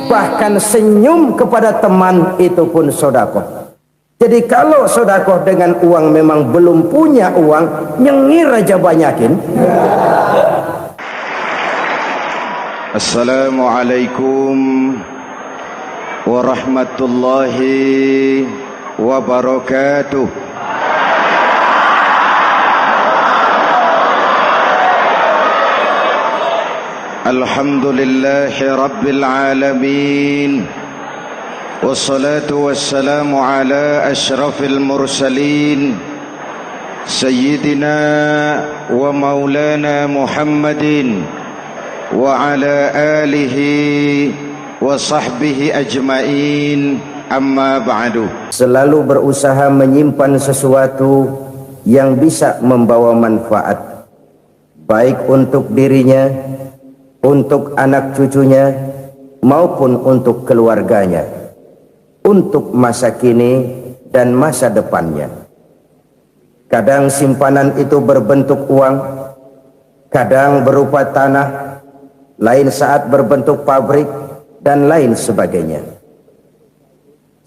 bahkan senyum kepada teman itu pun sedekah. Jadi kalau sedekah dengan uang memang belum punya uang, nyengir aja banyakin. Assalamualaikum warahmatullahi wabarakatuh. Alhamdulillahi rabbil alamin. Wassalatu wassalamu ala ashrafil mursalin Sayyidina wa maulana Muhammadin wa ala alihi wa sahbihi ajmain, amma ba'du. Selalu berusaha menyimpan sesuatu yang bisa membawa manfaat, baik untuk dirinya, untuk anak cucunya, maupun untuk keluarganya, untuk masa kini dan masa depannya. Kadang simpanan itu berbentuk uang, kadang berupa tanah, lain saat berbentuk pabrik, dan lain sebagainya.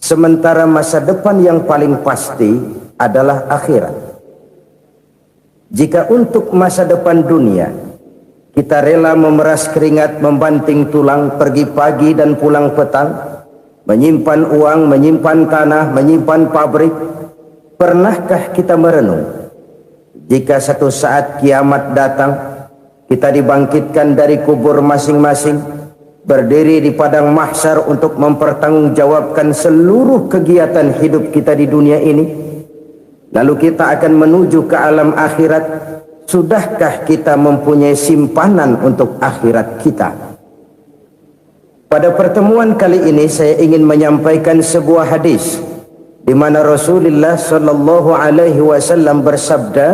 Sementara masa depan yang paling pasti adalah akhirat. Jika untuk masa depan dunia kita rela memeras keringat, membanting tulang, pergi pagi dan pulang petang, menyimpan uang, menyimpan tanah, menyimpan pabrik, pernahkah kita merenung jika satu saat kiamat datang, kita dibangkitkan dari kubur masing-masing, berdiri di padang mahsyar untuk mempertanggungjawabkan seluruh kegiatan hidup kita di dunia ini, lalu kita akan menuju ke alam akhirat. Sudahkah kita mempunyai simpanan untuk akhirat kita? Pada pertemuan kali ini saya ingin menyampaikan sebuah hadis di mana Rasulullah sallallahu alaihi wasallam bersabda,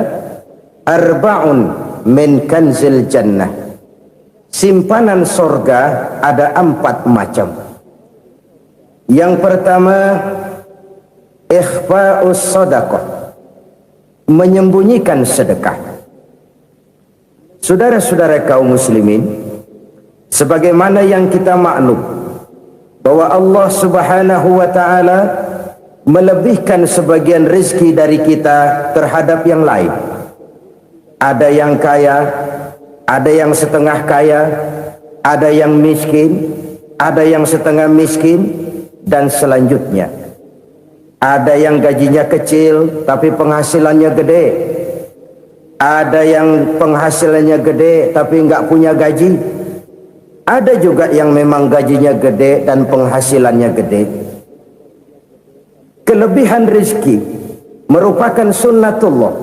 arba'un min kanzil jannah. Simpanan sorga ada 4 macam. Yang pertama, ikhfa'us sadaqah, menyembunyikan sedekah. Saudara-saudara kaum muslimin, sebagaimana yang kita maklum bahwa Allah Subhanahu wa taala melebihkan sebagian rezeki dari kita terhadap yang lain. Ada yang kaya, ada yang setengah kaya, ada yang miskin, ada yang setengah miskin, dan selanjutnya. Ada yang gajinya kecil tapi penghasilannya gede. Ada yang penghasilannya gede tapi enggak punya gaji. Ada juga yang memang gajinya gede dan penghasilannya gede. Kelebihan rezeki merupakan sunnatullah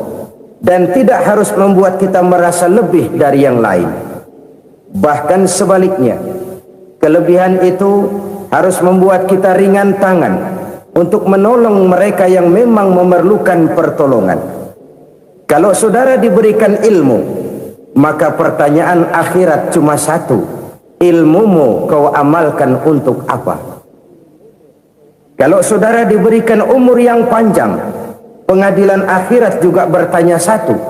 dan tidak harus membuat kita merasa lebih dari yang lain. Bahkan sebaliknya, kelebihan itu harus membuat kita ringan tangan untuk menolong mereka yang memang memerlukan pertolongan. Kalau saudara diberikan ilmu, maka pertanyaan akhirat cuma satu: ilmumu kau amalkan untuk apa? Kalau saudara diberikan umur yang panjang, pengadilan akhirat juga bertanya satu: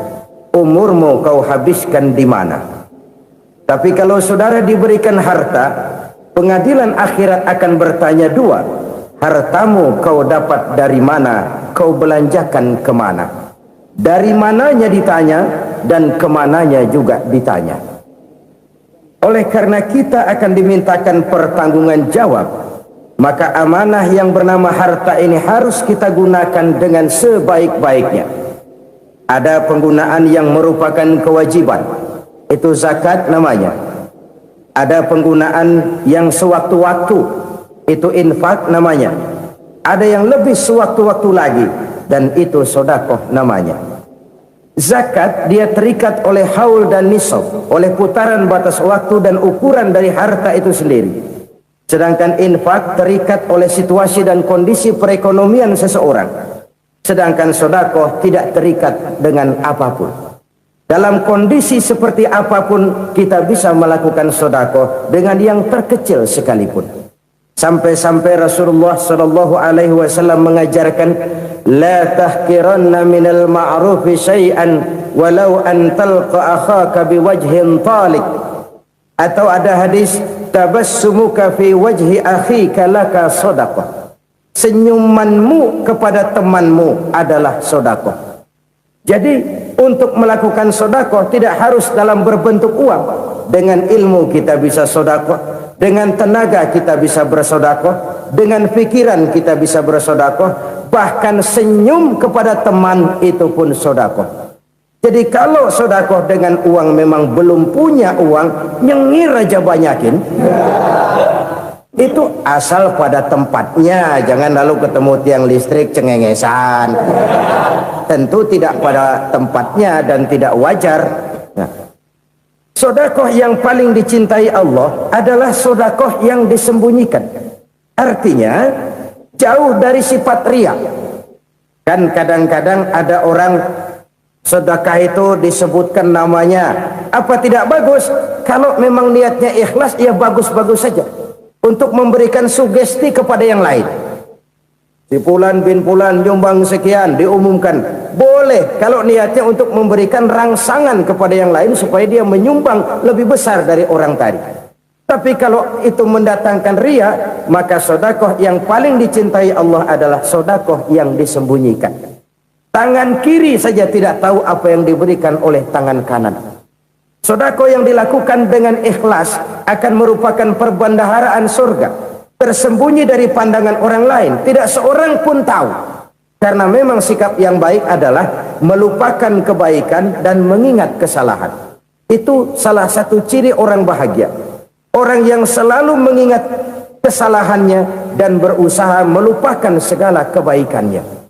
umurmu kau habiskan di mana? Tapi kalau saudara diberikan harta, pengadilan akhirat akan bertanya 2: hartamu kau dapat dari mana? Kau belanjakan kemana? Dari mananya ditanya dan kemananya juga ditanya. Oleh karena kita akan dimintakan pertanggungan jawab, maka amanah yang bernama harta ini harus kita gunakan dengan sebaik-baiknya. Ada penggunaan yang merupakan kewajiban, itu zakat namanya. Ada penggunaan yang sewaktu-waktu, itu infak namanya. Ada yang lebih sewaktu-waktu lagi, dan itu sedekah namanya. Zakat dia terikat oleh haul dan nisab, oleh putaran batas waktu dan ukuran dari harta itu sendiri. Sedangkan infak terikat oleh situasi dan kondisi perekonomian seseorang. Sedangkan sedekah tidak terikat dengan apapun. Dalam kondisi seperti apapun kita bisa melakukan sedekah dengan yang terkecil sekalipun. Sampai-sampai Rasulullah sallallahu alaihi wasallam mengajarkan, la tahqiranna minal ma'rufi syai'an walau an talqa akhaka biwajhin talik. Atau ada hadis, tabassumuka fi wajhi akhika laka shadaqah. Senyumanmu kepada temanmu adalah sedekah. Jadi untuk melakukan sedekah tidak harus dalam berbentuk uang. Dengan ilmu kita bisa sedekah, dengan tenaga kita bisa bersedekah, dengan pikiran kita bisa bersedekah, bahkan senyum kepada teman itu pun sedekah. Jadi kalau sedekah dengan uang memang belum punya uang, nyengir aja banyakin. Itu asal pada tempatnya, jangan lalu ketemu tiang listrik cengengesan. Tentu tidak pada tempatnya dan tidak wajar. Nah, sedekah yang paling dicintai Allah adalah sedekah yang disembunyikan. Artinya jauh dari sifat riya. Kan kadang-kadang ada orang sedekah itu disebutkan namanya, apa tidak bagus? Kalau memang niatnya ikhlas, ya bagus-bagus saja. Untuk memberikan sugesti kepada yang lain. Si Fulan bin Fulan nyumbang sekian, diumumkan. Boleh kalau niatnya untuk memberikan rangsangan kepada yang lain supaya dia menyumbang lebih besar dari orang tadi. Tapi kalau itu mendatangkan riya, maka sedekah yang paling dicintai Allah adalah sedekah yang disembunyikan. Tangan kiri saja tidak tahu apa yang diberikan oleh tangan kanan. Sedekah yang dilakukan dengan ikhlas akan merupakan perbendaharaan surga, tersembunyi dari pandangan orang lain, tidak seorang pun tahu. Karena memang sikap yang baik adalah melupakan kebaikan dan mengingat kesalahan. Itu salah satu ciri orang bahagia. Orang yang selalu mengingat kesalahannya dan berusaha melupakan segala kebaikannya.